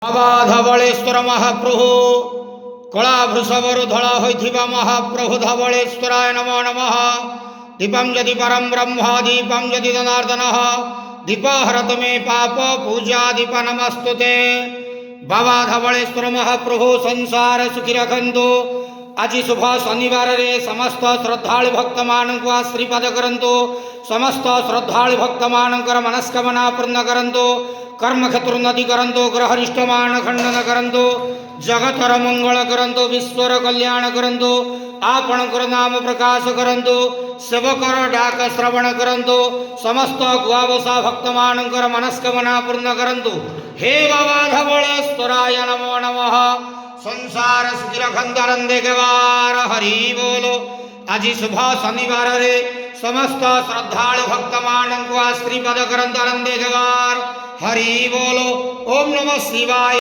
धवलेश्वर महाप्रभु कला भृषभरु धड़ा होइथिबा महाप्रभु धवलेश्वराय नमो नमः। दीपं यदि परम ब्रह्म दीपं यदि जनार्दन दीपहरत मे पाप पूजा दीप नमस्तुते। बाबा धवलेश्वर महाप्रभु संसार सुखी रखंतु। आज शुभ शनिवार रे समस्त श्रद्धालु भक्त मानक आशीर्वाद करंतु। समस्त श्रद्धालु भक्त मानकर मनस्कामना पूर्ण करंतु। कर्म क्षेत्र उन्नति करंतु। ग्रहरिष्टमान खंडन करंतु। जगतर मंगल करंतु। विश्वर कल्याण करंतु। आपणकर नाम प्रकाश करंतु। सेवकर डाक श्रवण करंतु। समस्त गुआवसा भक्त मानकर मनस्कामना पूर्ण करंतु। हे बाबा धवलेश्वराय नमो नमः। संसार सुखी रखंतु आनंदे गवार हरि बोलो। आज शुभ शनिवार रे समस्त श्रद्धालु भक्त मानक आशीर्वाद करंतु आनंदे गवार हरि बोलो। ओम नमः शिवाय।